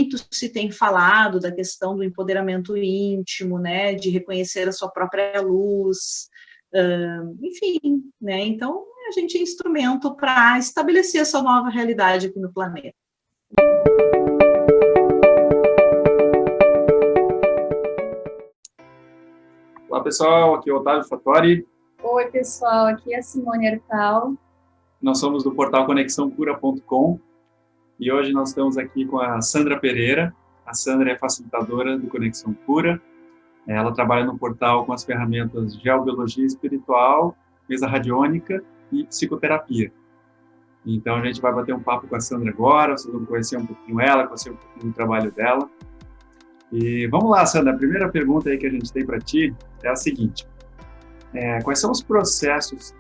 muito se tem falado da questão do empoderamento íntimo, né, de reconhecer a sua própria luz, enfim, né, então a gente é instrumento para estabelecer essa nova realidade aqui no planeta. Olá pessoal, aqui é o Otávio Fattori. Oi pessoal, aqui é a Simone Artal. Nós somos do portal conexãocura.com e hoje nós estamos aqui com a Sandra Pereira. A Sandra é facilitadora do Conexão Cura. Ela trabalha no portal com as ferramentas de geobiologia espiritual, mesa radiônica e psicoterapia. Então a gente vai bater um papo com a Sandra agora, vocês vão conhecer um pouquinho ela, conhecer um pouquinho do trabalho dela. E vamos lá, Sandra, a primeira pergunta aí que a gente tem para ti é a seguinte. Quais são os processos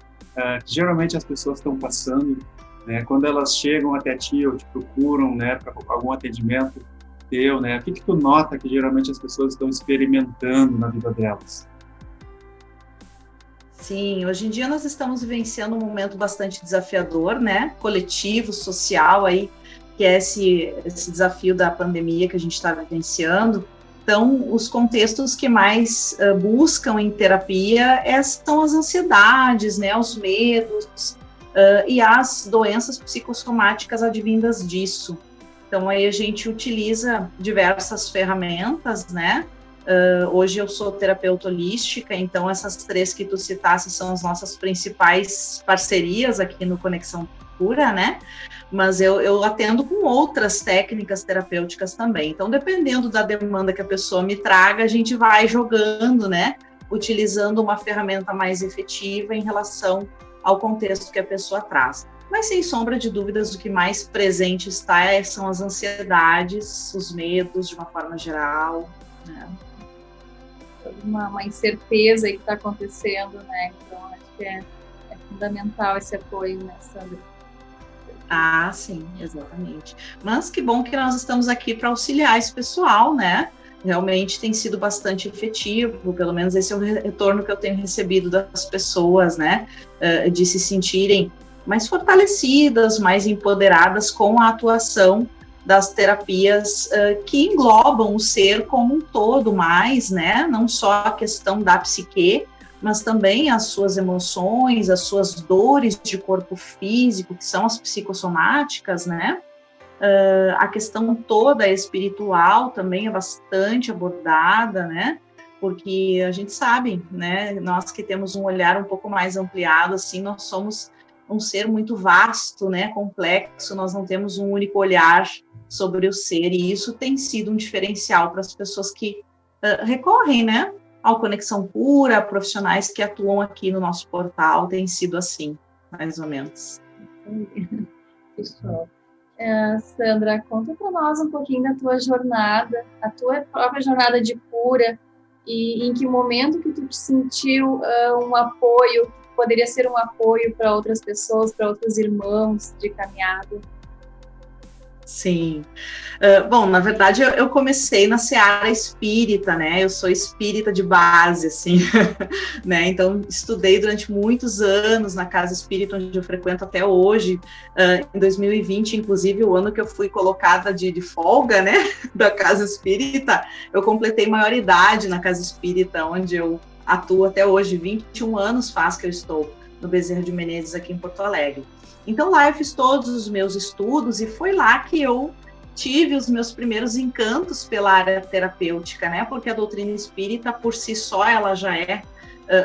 que geralmente as pessoas estão passando, né, quando elas chegam até ti ou te procuram, né, para algum atendimento teu, né? O que tu nota que geralmente as pessoas estão experimentando na vida delas? Sim, hoje em dia nós estamos vivenciando um momento bastante desafiador, né, coletivo, social, aí, que é esse desafio da pandemia que a gente está vivenciando. Então, os contextos que mais buscam em terapia são as ansiedades, né, os medos e as doenças psicossomáticas advindas disso. Então, aí a gente utiliza diversas ferramentas, né? Hoje eu sou terapeuta holística, então essas 3 que tu citaste são as nossas principais parcerias aqui no Conexão Cura, né? Mas eu atendo com outras técnicas terapêuticas também. Então, dependendo da demanda que a pessoa me traga, a gente vai jogando, né? Utilizando uma ferramenta mais efetiva em relação ao contexto que a pessoa traz. Mas, sem sombra de dúvidas, o que mais presente está são as ansiedades, os medos, de uma forma geral, né? Uma incerteza aí que está acontecendo, né? Então, acho que é fundamental esse apoio, né, Sandra? Ah, sim, exatamente. Mas que bom que nós estamos aqui para auxiliar esse pessoal, né? Realmente tem sido bastante efetivo, pelo menos esse é o retorno que eu tenho recebido das pessoas, né? De se sentirem mais fortalecidas, mais empoderadas com a atuação das terapias que englobam o ser como um todo mais, né? Não só a questão da psique, mas também as suas emoções, as suas dores de corpo físico, que são as psicossomáticas, né? A questão toda espiritual também é bastante abordada, né? Porque a gente sabe, né? Nós que temos um olhar um pouco mais ampliado, assim, nós somos um ser muito vasto, né? Complexo, nós não temos um único olhar sobre o ser, e isso tem sido um diferencial para as pessoas que recorrem, né? Ao Conexão Cura, profissionais que atuam aqui no nosso portal, tem sido assim, mais ou menos. Pessoal. Sandra, conta para nós um pouquinho da tua jornada, a tua própria jornada de cura, e em que momento que tu te sentiu um apoio, que poderia ser um apoio para outras pessoas, para outros irmãos de caminhada. Sim. Bom, na verdade, eu comecei na seara espírita, né? Eu sou espírita de base, assim, né? Então, estudei durante muitos anos na casa espírita, onde eu frequento até hoje. Em 2020, inclusive, o ano que eu fui colocada de folga, né? Da casa espírita, eu completei maioridade na casa espírita, onde eu atuo até hoje. 21 anos faz que eu estou no Bezerra de Menezes, aqui em Porto Alegre. Então, lá eu fiz todos os meus estudos e foi lá que eu tive os meus primeiros encantos pela área terapêutica, né? Porque a doutrina espírita, por si só, ela já é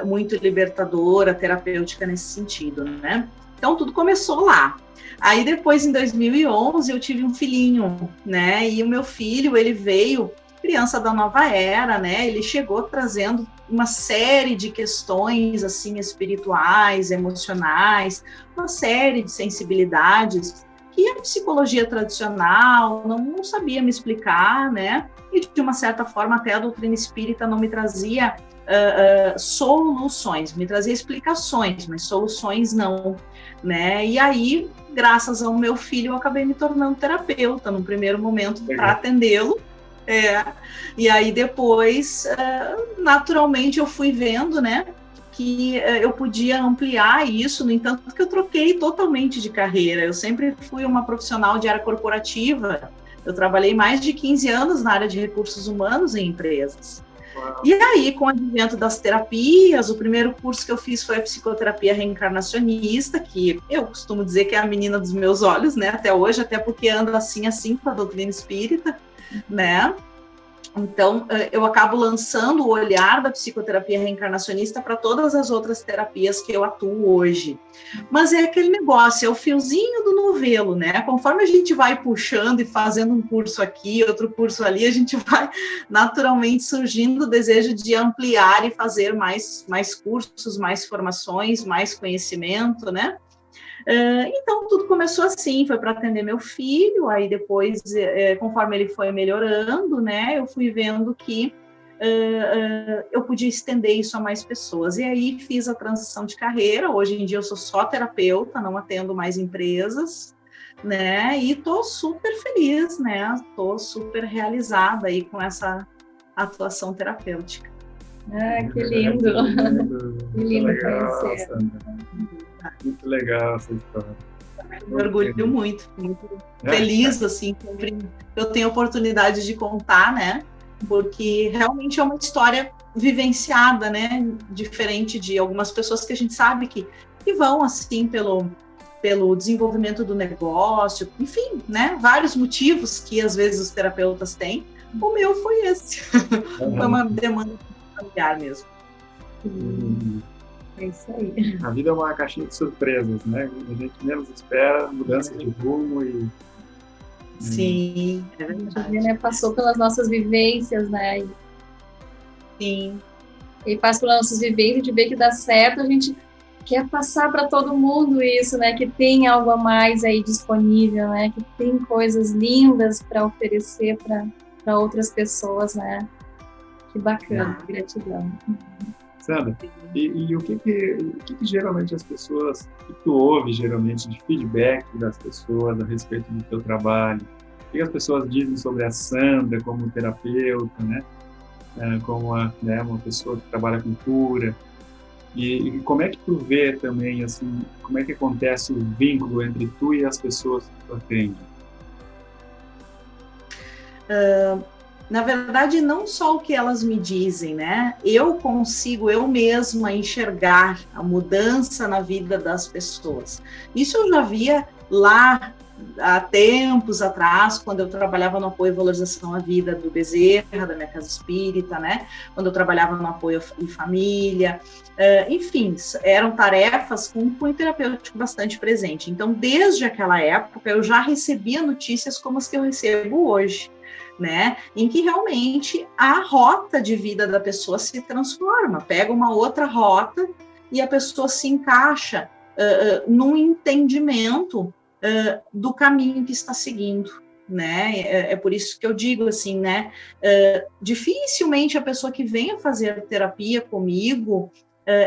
muito libertadora, terapêutica nesse sentido, né? Então, tudo começou lá. Aí, depois, em 2011, eu tive um filhinho, né? E o meu filho, ele veio criança da nova era, né? Ele chegou trazendo uma série de questões, assim, espirituais, emocionais, uma série de sensibilidades que a psicologia tradicional não sabia me explicar, né? E, de uma certa forma, até a doutrina espírita não me trazia soluções, me trazia explicações, mas soluções não, né? E aí, graças ao meu filho, eu acabei me tornando terapeuta, no primeiro momento, para atendê-lo. E aí depois, naturalmente, eu fui vendo, né, que eu podia ampliar isso, no entanto que eu troquei totalmente de carreira. Eu sempre fui uma profissional de área corporativa, Eu trabalhei mais de 15 anos na área de recursos humanos em empresas. E aí, com o advento das terapias, o primeiro curso que eu fiz foi a psicoterapia reencarnacionista, que eu costumo dizer que é a menina dos meus olhos, né, até hoje, até porque ando assim com a doutrina espírita, né? Então, eu acabo lançando o olhar da psicoterapia reencarnacionista para todas as outras terapias que eu atuo hoje. Mas é aquele negócio, é o fiozinho do novelo, né? Conforme a gente vai puxando e fazendo um curso aqui, outro curso ali, a gente vai naturalmente surgindo o desejo de ampliar e fazer mais cursos, mais formações, mais conhecimento, né? Então, tudo começou assim, foi para atender meu filho, aí depois, conforme ele foi melhorando, né, eu fui vendo que eu podia estender isso a mais pessoas, e aí fiz a transição de carreira. Hoje em dia eu sou só terapeuta, não atendo mais empresas, né, e estou super feliz, né, estou super realizada aí com essa atuação terapêutica. Que lindo! Que lindo conhecer. Muito legal essa história. Me orgulho muito feliz, assim, sempre eu tenho oportunidade de contar, né, porque realmente é uma história vivenciada, né, diferente de algumas pessoas que a gente sabe que vão, assim, pelo desenvolvimento do negócio, enfim, né, vários motivos que às vezes os terapeutas têm. O meu foi esse, foi uma demanda familiar mesmo. É isso aí. A vida é uma caixinha de surpresas, né? A gente menos espera, mudança de rumo e... Sim, é verdade. A gente, né, passou pelas nossas vivências, né? Sim. E passa pelas nossas vivências, de ver que dá certo, a gente quer passar para todo mundo isso, né? Que tem algo a mais aí disponível, né? Que tem coisas lindas para oferecer para outras pessoas, né? Que bacana, gratidão. Sandra, e o que geralmente as pessoas, o que tu ouve geralmente de feedback das pessoas a respeito do teu trabalho? O que as pessoas dizem sobre a Sandra como terapeuta, né? Como uma pessoa que trabalha com cura? E como é que tu vê também, assim, como é que acontece o vínculo entre tu e as pessoas que tu atende? Na verdade, não só o que elas me dizem, né? Eu consigo, eu mesma, enxergar a mudança na vida das pessoas. Isso eu já via lá há tempos atrás, quando eu trabalhava no apoio e valorização à vida do Bezerra, da minha casa espírita, né? Quando eu trabalhava no apoio em família. Enfim, eram tarefas com um terapêutico bastante presente. Então, desde aquela época, eu já recebia notícias como as que eu recebo hoje, né, em que realmente a rota de vida da pessoa se transforma, pega uma outra rota e a pessoa se encaixa num entendimento do caminho que está seguindo, né, é por isso que eu digo assim, né, dificilmente a pessoa que venha fazer terapia comigo,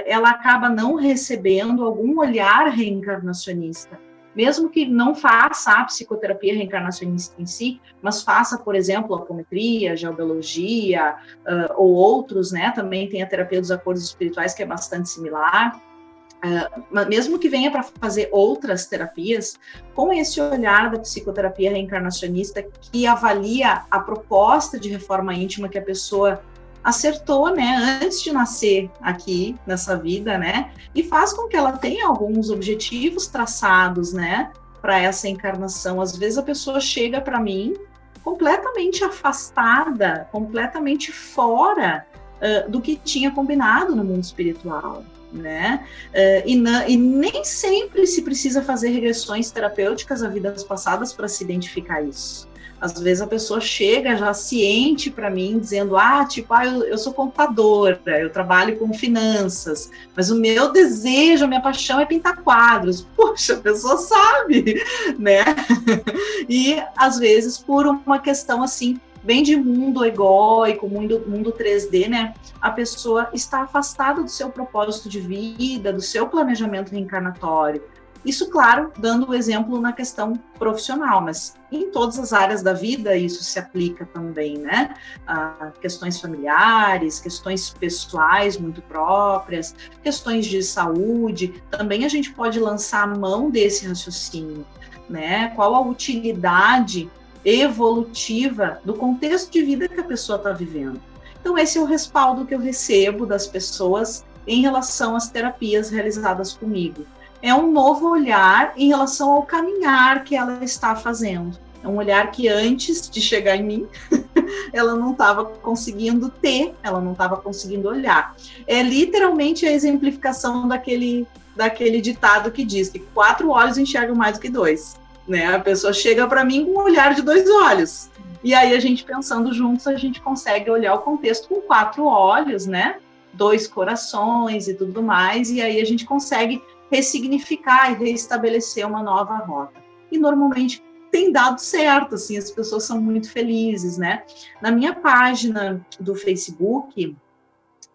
ela acaba não recebendo algum olhar reencarnacionista, mesmo que não faça a psicoterapia reencarnacionista em si, mas faça, por exemplo, a apometria, a geobiologia, ou outros, né? Também tem a terapia dos acordos espirituais, que é bastante similar. Mas mesmo que venha para fazer outras terapias, com esse olhar da psicoterapia reencarnacionista, que avalia a proposta de reforma íntima que a pessoa acertou, né, antes de nascer aqui nessa vida, né, e faz com que ela tenha alguns objetivos traçados, né, para essa encarnação. Às vezes a pessoa chega para mim completamente afastada, completamente fora do que tinha combinado no mundo espiritual, né, e nem sempre se precisa fazer regressões terapêuticas a vidas passadas para se identificar isso. Às vezes a pessoa chega já ciente para mim, dizendo, eu sou contadora, eu trabalho com finanças, mas o meu desejo, a minha paixão é pintar quadros. Poxa, a pessoa sabe, né? E, às vezes, por uma questão, assim, bem de mundo egóico, mundo 3D, né? A pessoa está afastada do seu propósito de vida, do seu planejamento reencarnatório. Isso, claro, dando o exemplo na questão profissional, mas em todas as áreas da vida isso se aplica também, né? Questões familiares, questões pessoais muito próprias, questões de saúde, também a gente pode lançar a mão desse raciocínio, né? Qual a utilidade evolutiva do contexto de vida que a pessoa está vivendo. Então, esse é o respaldo que eu recebo das pessoas em relação às terapias realizadas comigo. É um novo olhar em relação ao caminhar que ela está fazendo. É um olhar que antes de chegar em mim, ela não estava conseguindo ter, ela não estava conseguindo olhar. É literalmente a exemplificação daquele ditado que diz que 4 olhos enxergam mais do que 2. Né? A pessoa chega para mim com um olhar de 2 olhos. E aí a gente pensando juntos, a gente consegue olhar o contexto com 4 olhos, né? 2 corações e tudo mais, e aí a gente consegue ressignificar e reestabelecer uma nova rota. E normalmente tem dado certo, assim, as pessoas são muito felizes, né? Na minha página do Facebook,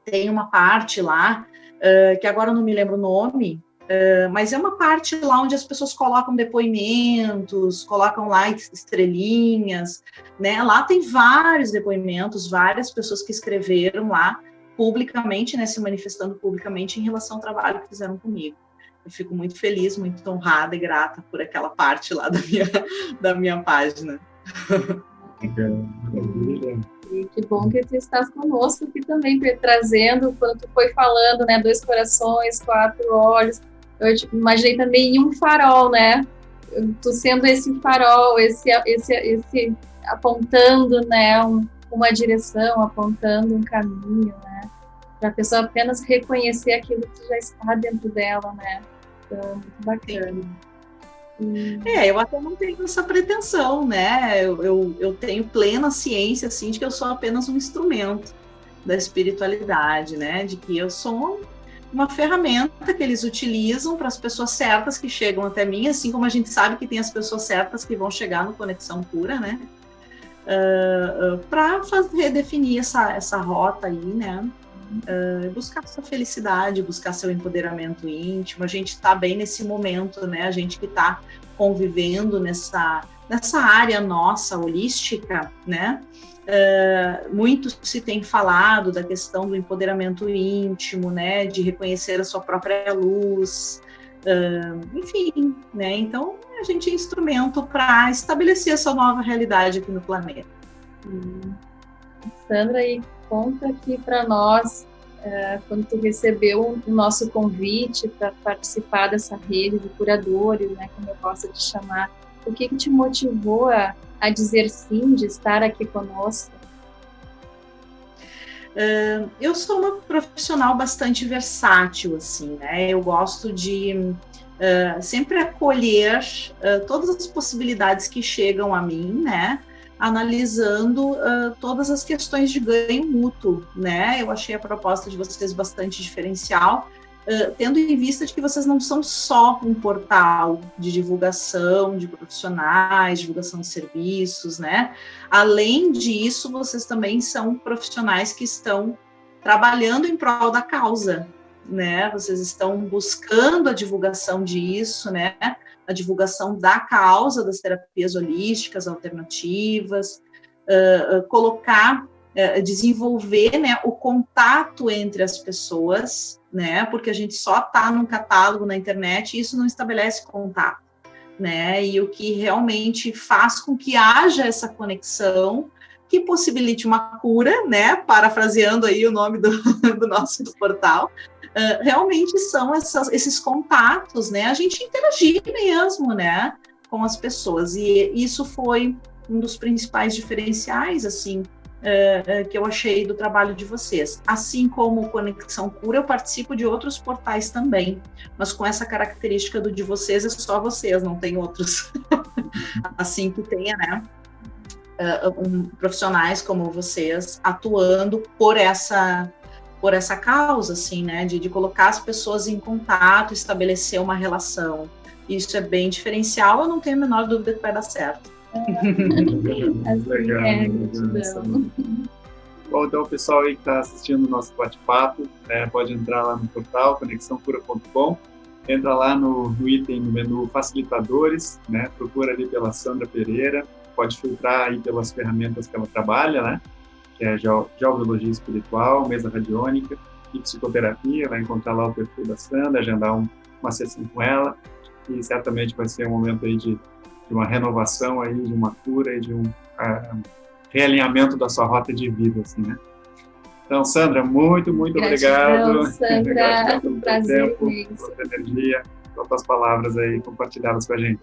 tem uma parte lá, que agora eu não me lembro o nome, mas é uma parte lá onde as pessoas colocam depoimentos, colocam lá estrelinhas, né? Lá tem vários depoimentos, várias pessoas que escreveram lá publicamente, né, se manifestando publicamente em relação ao trabalho que fizeram comigo. Eu fico muito feliz, muito honrada e grata por aquela parte lá da minha página. E que bom que tu estás conosco aqui também, trazendo, quando tu foi falando, né, 2 corações, 4 olhos, eu imaginei também um farol, né, tu sendo esse farol, esse apontando, né, uma direção, apontando um caminho, né, para a pessoa apenas reconhecer aquilo que já está dentro dela, né, então, muito bacana. Eu até não tenho essa pretensão, né? Eu tenho plena ciência, assim, de que eu sou apenas um instrumento da espiritualidade, né? De que eu sou uma ferramenta que eles utilizam para as pessoas certas que chegam até mim, assim como a gente sabe que tem as pessoas certas que vão chegar no Conexão Cura, né? Para redefinir essa rota aí, né? Buscar sua felicidade, buscar seu empoderamento íntimo. A gente está bem nesse momento, né? A gente que está convivendo nessa área nossa holística, né? Muito se tem falado da questão do empoderamento íntimo, né? De reconhecer a sua própria luz, enfim, né? Então a gente é instrumento para estabelecer essa nova realidade aqui no planeta. Sandra, e conta aqui para nós, quando tu recebeu o nosso convite para participar dessa rede de curadores, né, como eu gosto de chamar, o que te motivou a dizer sim, de estar aqui conosco? Eu sou uma profissional bastante versátil, assim, né? Eu gosto de sempre acolher todas as possibilidades que chegam a mim, né? Analisando todas as questões de ganho mútuo, né? Eu achei a proposta de vocês bastante diferencial, tendo em vista de que vocês não são só um portal de divulgação de profissionais, divulgação de serviços, né? Além disso, vocês também são profissionais que estão trabalhando em prol da causa, né? Vocês estão buscando a divulgação disso, né? A divulgação da causa das terapias holísticas alternativas, desenvolver, né, o contato entre as pessoas, né, porque a gente só está num catálogo na internet e isso não estabelece contato, né, e o que realmente faz com que haja essa conexão que possibilite uma cura, né, parafraseando aí o nome do nosso portal, realmente são esses contatos, né, a gente interagir mesmo, né, com as pessoas, e isso foi um dos principais diferenciais, assim, que eu achei do trabalho de vocês. Assim como o Conexão Cura, eu participo de outros portais também, mas com essa característica do de vocês, é só vocês, não tem outros, assim que tenha, né, profissionais como vocês atuando por essa causa, assim, né, de colocar as pessoas em contato, estabelecer uma relação. Isso é bem diferencial, eu não tenho a menor dúvida que vai dar certo. Legal. Bom, então o pessoal aí que está assistindo o nosso bate-papo, pode entrar lá no portal conexãocura.com, entra lá no item, no menu facilitadores, né, procura ali pela Sandra Pereira, pode filtrar aí pelas ferramentas que ela trabalha, né, que é geobiologia espiritual, mesa radiônica e psicoterapia, vai encontrar lá o perfil da Sandra, agendar uma sessão com ela. que certamente vai ser um momento aí de uma renovação aí, de uma cura e de um realinhamento da sua rota de vida, assim, né? Então, Sandra, muito Gratidão, obrigado. Sandra, Gratidão pelo teu prazer tempo, imenso. pela tua energia, pelas tuas palavras aí compartilhadas com a gente.